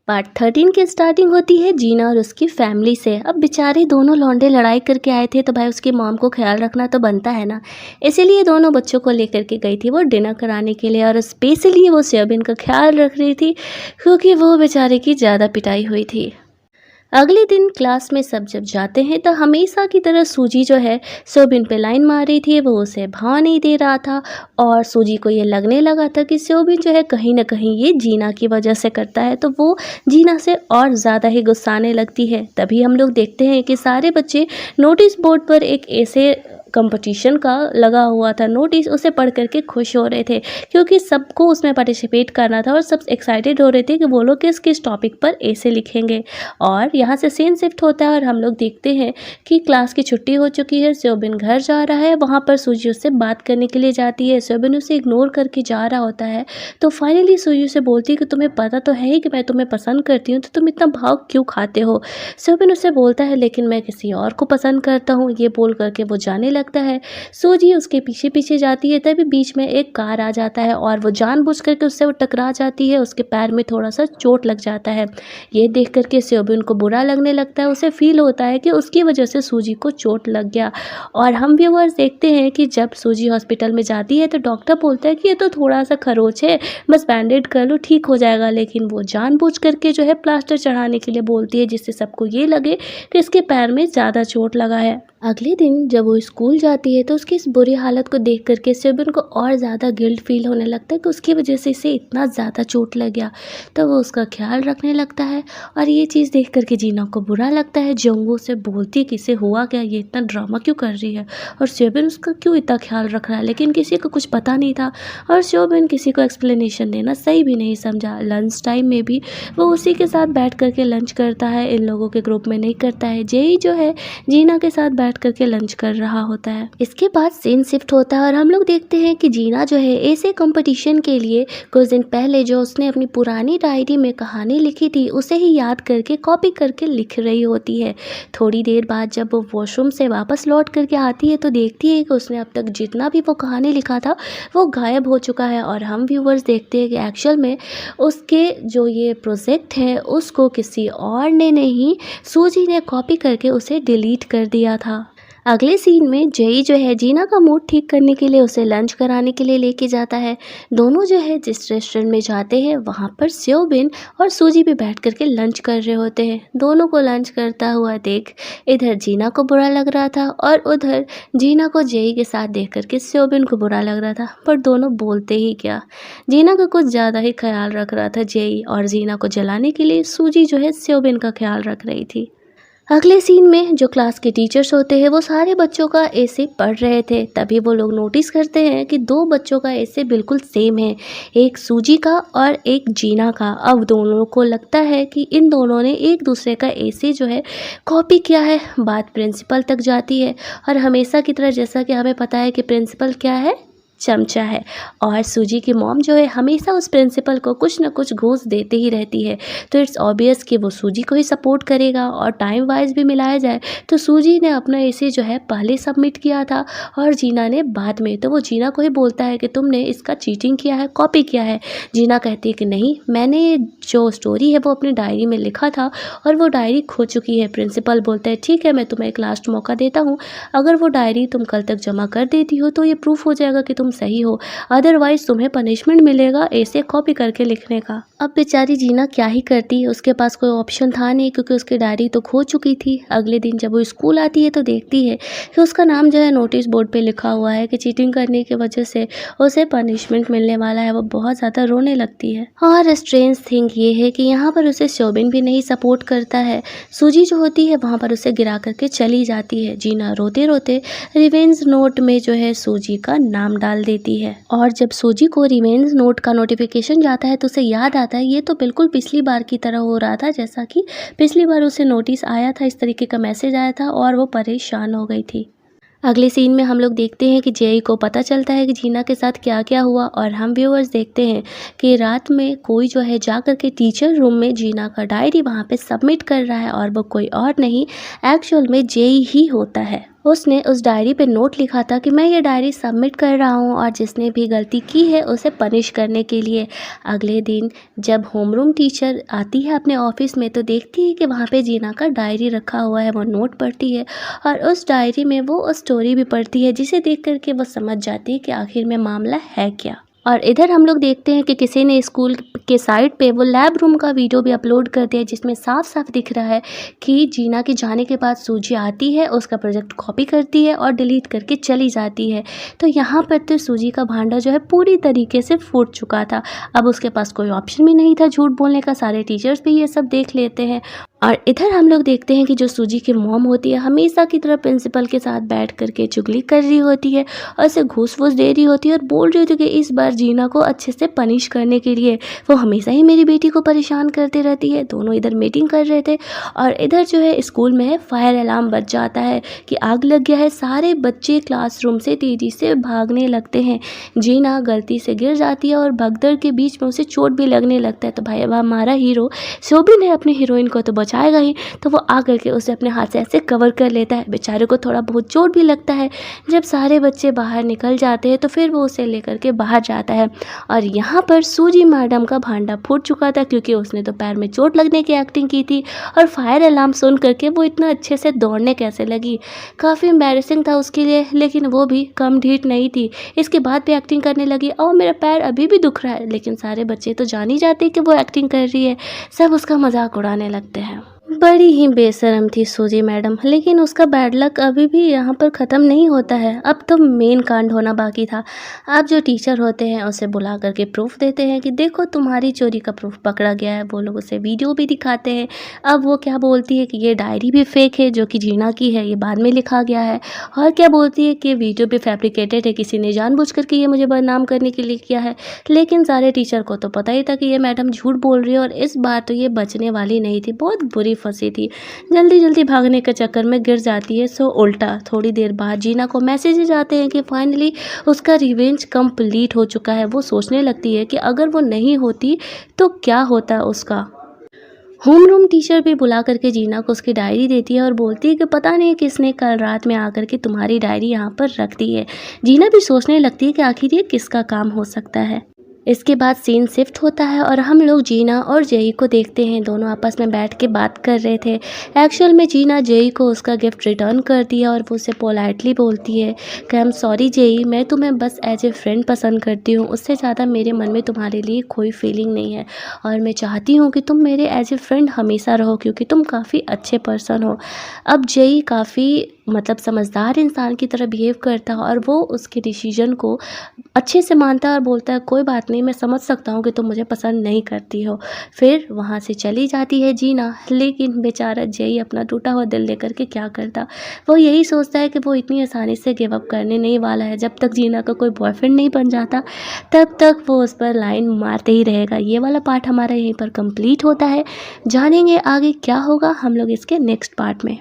Part 13 की starting होती है जीना और उसकी फैमिली से। अब बेचारे दोनों लौंडे लड़ाई करके आए थे तो भाई उसकी मॉम को ख्याल रखना तो बनता है ना, इसीलिए दोनों बच्चों को लेकर के गई थी वो डिनर कराने के लिए। और स्पेशली वो सेबिन का ख्याल रख रही थी क्योंकि वो बेचारे की ज़्यादा पिटाई हुई थी। अगले दिन क्लास में सब जब जाते हैं तो हमेशा की तरह सूजी जो है सोबिन पे लाइन मार रही थी, वो उसे भाव नहीं दे रहा था। और सूजी को ये लगने लगा था कि सोबिन जो है कहीं ना कहीं ये जीना की वजह से करता है, तो वो जीना से और ज़्यादा ही गुस्साने लगती है। तभी हम लोग देखते हैं कि सारे बच्चे नोटिस बोर्ड पर एक ऐसे कंपटीशन का लगा हुआ था नोटिस, उसे पढ़ करके खुश हो रहे थे क्योंकि सबको उसमें पार्टिसिपेट करना था और सब एक्साइटेड हो रहे थे कि वो लोग किस किस टॉपिक पर ऐसे लिखेंगे। और यहाँ से सीन शिफ्ट होता है और हम लोग देखते हैं कि क्लास की छुट्टी हो चुकी है, सोबिन घर जा रहा है। वहाँ पर सूजी उससे बात करने के लिए जाती है, सोबिन उसे इग्नोर करके जा रहा होता है। तो फाइनली सूजी उसे बोलती है कि तुम्हें पता तो है ही कि मैं तुम्हें पसंद करती हूँ, तो तुम इतना भाव क्यों खाते हो। सोबिन उसे बोलता है लेकिन मैं किसी और को पसंद करता हूँ, ये बोल करके वो जाने लगता है। सूजी उसके पीछे पीछे जाती है, तभी बीच में एक कार आ जाता है और वो जानबूझ करके उससे वो टकरा जाती है, उसके पैर में थोड़ा सा चोट लग जाता है। ये देख करके सोबिन को बुरा लगने लगता है, उसे फील होता है कि उसकी वजह से सूजी को चोट लग गया। और हम व्यूअर्स देखते हैं कि जब सूजी हॉस्पिटल में जाती है तो डॉक्टर बोलता है कि ये तो थोड़ा सा खरोच है, बस बैंडेड कर लो ठीक हो जाएगा, लेकिन वो जानबूझ करके जो है प्लास्टर चढ़ाने के लिए बोलती है जिससे सबको ये लगे कि इसके पैर में ज़्यादा चोट लगा है। अगले दिन जब वो स्कूल जाती है तो उसकी इस बुरी हालत को देख करके सोबिन को और ज़्यादा गिल्ट फील होने लगता है कि उसकी वजह से इसे इतना ज़्यादा चोट लग गया। तो वो उसका ख्याल रखने लगता है और ये चीज़ देख करके जीना को बुरा लगता है। जोंगू से बोलती है कि इसे हुआ क्या, ये इतना ड्रामा क्यों कर रही है और सोबिन उसका क्यों इतना ख्याल रख रहा है, लेकिन किसी को कुछ पता नहीं था और सोबिन किसी को एक्सप्लेनेशन देना सही भी नहीं समझा। लंच टाइम में भी वो उसी के साथ बैठ करके लंच करता है, इन लोगों के ग्रुप में नहीं करता है। जेई जो है जीना के साथ बैठ करके लंच कर रहा होता है। इसके बाद सीन शिफ्ट होता है और हम लोग देखते हैं कि जीना जो है ऐसे कंपटीशन के लिए कुछ दिन पहले जो उसने अपनी पुरानी डायरी में कहानी लिखी थी उसे ही याद करके कॉपी करके लिख रही होती है। थोड़ी देर बाद जब वो वॉशरूम से वापस लौट करके आती है तो देखती है कि उसने अब तक जितना भी वो कहानी लिखा था वो गायब हो चुका है। और हम व्यूअर्स देखते हैं कि एक्चुअल में उसके जो ये प्रोजेक्ट है उसको किसी और ने नहीं, सूजी ने कॉपी करके उसे डिलीट कर दिया था। अगले सीन में जेई जो है जीना का मूड ठीक करने के लिए उसे लंच कराने के लिए लेके जाता है। दोनों जो है जिस रेस्टोरेंट में जाते हैं वहाँ पर सोबिन और सूजी भी बैठ करके लंच कर रहे होते हैं। दोनों को लंच करता हुआ देख इधर जीना को बुरा लग रहा था और उधर जीना को जेई के साथ देख करके सोबिन को बुरा लग रहा था, पर दोनों बोलते ही क्या। जीना का कुछ ज़्यादा ही ख्याल रख रहा था जेई और जीना को जलाने के लिए सूजी जो है सोबिन का ख्याल रख रही थी। अगले सीन में जो क्लास के टीचर्स होते हैं वो सारे बच्चों का ऐसे पढ़ रहे थे, तभी वो लोग नोटिस करते हैं कि दो बच्चों का ऐसे बिल्कुल सेम है, एक सूजी का और एक जीना का। अब दोनों को लगता है कि इन दोनों ने एक दूसरे का ऐसे जो है कॉपी किया है। बात प्रिंसिपल तक जाती है और हमेशा की तरह जैसा कि हमें पता है कि प्रिंसिपल क्या है, चमचा है। और सूजी की मॉम जो है हमेशा उस प्रिंसिपल को कुछ ना कुछ घूस देते ही रहती है, तो इट्स ऑब्वियस कि वो सूजी को ही सपोर्ट करेगा। और टाइम वाइज भी मिलाया जाए तो सूजी ने अपना ऐसे जो है पहले सबमिट किया था और जीना ने बाद में, तो वो जीना को ही बोलता है कि तुमने इसका चीटिंग किया है, कॉपी किया है। जीना कहती है कि नहीं, मैंने जो स्टोरी है वो अपनी डायरी में लिखा था और वो डायरी खो चुकी है। प्रिंसिपल बोलता है ठीक है, मैं तुम्हें एक लास्ट मौका देता हूँ, अगर वो डायरी तुम कल तक जमा कर देती हो तो ये प्रूफ हो जाएगा कि तुम सही हो, अदरवाइज तुम्हें पनिशमेंट मिलेगा ऐसे कॉपी करके लिखने का। अब बेचारी जीना क्या ही करती, उसके पास कोई ऑप्शन था नहीं क्योंकि उसकी डायरी तो खो चुकी थी। अगले दिन जब वो स्कूल आती है तो देखती है कि उसका नाम जो है नोटिस बोर्ड पे लिखा हुआ है कि चीटिंग करने की वजह से उसे पनिशमेंट मिलने वाला है। वो बहुत ज़्यादा रोने लगती है। और स्ट्रेंज थिंग ये है कि यहाँ पर उसे सोबिन भी नहीं सपोर्ट करता है। सूजी जो होती है वहाँ पर उसे गिरा करके चली जाती है। जीना रोते रोते रिवेंज नोट में जो है सूजी का नाम डाल देती है। और जब सूजी को रिवेंज नोट का नोटिफिकेशन जाता है तो उसे याद आता है ये तो बिल्कुल पिछली बार की तरह हो रहा था, जैसा कि पिछली बार उसे नोटिस आया था, इस तरीके का मैसेज आया था और वो परेशान हो गई थी। अगले सीन में हम लोग देखते हैं कि जेई को पता चलता है कि जीना के साथ क्या क्या हुआ और हम व्यूअर्स देखते हैं कि रात में कोई जो है जा कर के टीचर रूम में जीना का डायरी वहाँ पे सबमिट कर रहा है और वो कोई और नहीं, एक्चुअल में जेई ही होता है। उसने उस डायरी पे नोट लिखा था कि मैं ये डायरी सबमिट कर रहा हूँ और जिसने भी गलती की है उसे पनिश करने के लिए। अगले दिन जब होमरूम टीचर आती है अपने ऑफिस में तो देखती है कि वहाँ पे जीना का डायरी रखा हुआ है। वो नोट पढ़ती है और उस डायरी में वो स्टोरी भी पढ़ती है, जिसे देख करके वो समझ जाती है कि आखिर में मामला है क्या। और इधर हम लोग देखते हैं कि किसी ने स्कूल के साइट पे वो लैब रूम का वीडियो भी अपलोड कर दिया, जिसमें साफ साफ दिख रहा है कि जीना के जाने के बाद सूजी आती है, उसका प्रोजेक्ट कॉपी करती है और डिलीट करके चली जाती है। तो यहाँ पर तो सूजी का भांडा जो है पूरी तरीके से फूट चुका था। अब उसके पास कोई ऑप्शन भी नहीं था झूठ बोलने का, सारे टीचर्स भी ये सब देख लेते हैं। और इधर हम लोग देखते हैं कि जो सूजी की मॉम होती है हमेशा की तरह प्रिंसिपल के साथ बैठ करके चुगली कर रही होती है और उसे घूस वूस दे रही होती है और बोल रही होती है कि इस बार जीना को अच्छे से पनिश करने के लिए, वो हमेशा ही मेरी बेटी को परेशान करती रहती है। दोनों इधर मीटिंग कर रहे थे और इधर जो है स्कूल में है फायर अलार्म बज जाता है कि आग लग गया है। सारे बच्चे क्लासरूम से तेज़ी से भागने लगते हैं। जीना गलती से गिर जाती है और भगदड़ के बीच में उसे चोट भी लगने लगता है। तो भाई अब हमारा हीरो शोभिन है अपनी हीरोइन को तो बचाएगा ही, तो वो आ करके उसे अपने हाथ से ऐसे कवर कर लेता है। बेचारे को थोड़ा बहुत चोट भी लगता है। जब सारे बच्चे बाहर निकल जाते हैं तो फिर वो उसे लेकर के बाहर जाता है और यहाँ पर सूजी मैडम का भांडा फूट चुका था, क्योंकि उसने तो पैर में चोट लगने की एक्टिंग की थी और फायर अलार्म सुन करके वो इतना अच्छे से दौड़ने कैसे लगी। काफ़ी एम्बैरेसिंग था उसके लिए, लेकिन वो भी कम ढीठ नहीं थी। इसके बाद भी एक्टिंग करने लगी और मेरा पैर अभी भी दुख रहा है, लेकिन सारे बच्चे तो जान ही जाते कि वो एक्टिंग कर रही है, सब उसका मजाक उड़ाने लगते हैं। बड़ी ही बेशरम थी सूजी मैडम, लेकिन उसका बैड लक अभी भी यहाँ पर ख़त्म नहीं होता है। अब तो मेन कांड होना बाकी था। अब जो टीचर होते हैं उसे बुला करके प्रूफ देते हैं कि देखो तुम्हारी चोरी का प्रूफ पकड़ा गया है। वो लोग उसे वीडियो भी दिखाते हैं। अब वो क्या बोलती है कि ये डायरी भी फेक है, जो कि जीना की है, ये बाद में लिखा गया है। और क्या बोलती है कि वीडियो भी फैब्रिकेटेड है, किसी ने जानबूझ करके ये मुझे बदनाम करने के लिए किया है। लेकिन सारे टीचर को तो पता ही था कि ये मैडम झूठ बोल रही है और इस बार तो ये बचने वाली नहीं थी, बहुत बुरी फंसी थी। जल्दी जल्दी भागने के चक्कर में गिर जाती है। सो उल्टा थोड़ी देर बाद जीना को मैसेजेस आते हैं कि फाइनली उसका रिवेंज कंप्लीट हो चुका है। वो सोचने लगती है कि अगर वो नहीं होती तो क्या होता उसका। होमरूम टीचर भी बुला करके जीना को उसकी डायरी देती है और बोलती है कि पता नहीं किसने कल रात में आकर के तुम्हारी डायरी यहाँ पर रख दी है। जीना भी सोचने लगती है कि आखिर ये किसका काम हो सकता है। इसके बाद सीन शिफ्ट होता है और हम लोग जीना और जेई को देखते हैं। दोनों आपस में बैठ के बात कर रहे थे। एक्चुअल में जीना जेई को उसका गिफ्ट रिटर्न कर दिया और वो उसे पोलाइटली बोलती है कि आई एम सॉरी जेई, मैं तुम्हें बस एज ए फ्रेंड पसंद करती हूँ, उससे ज़्यादा मेरे मन में तुम्हारे लिए कोई फीलिंग नहीं है और मैं चाहती हूँ कि तुम मेरे एज ए फ्रेंड हमेशा रहो, क्योंकि तुम काफ़ी अच्छे पर्सन हो। अब जेई काफ़ी समझदार इंसान की तरह बिहेव करता है और वो उसके डिसीजन को अच्छे से मानता है और बोलता है कोई बात नहीं, मैं समझ सकता हूँ कि तुम मुझे पसंद नहीं करती हो। फिर वहाँ से चली जाती है जीना, लेकिन बेचारा जेई अपना टूटा हुआ दिल लेकर के क्या करता। वो यही सोचता है कि वो इतनी आसानी से गिव अप करने नहीं वाला है। जब तक जीना का कोई बॉयफ्रेंड नहीं बन जाता तब तक वो उस पर लाइन मारते ही रहेगा। ये वाला पार्ट हमारा यहीं पर कंप्लीट होता है। जानेंगे आगे क्या होगा हम लोग इसके नेक्स्ट पार्ट में।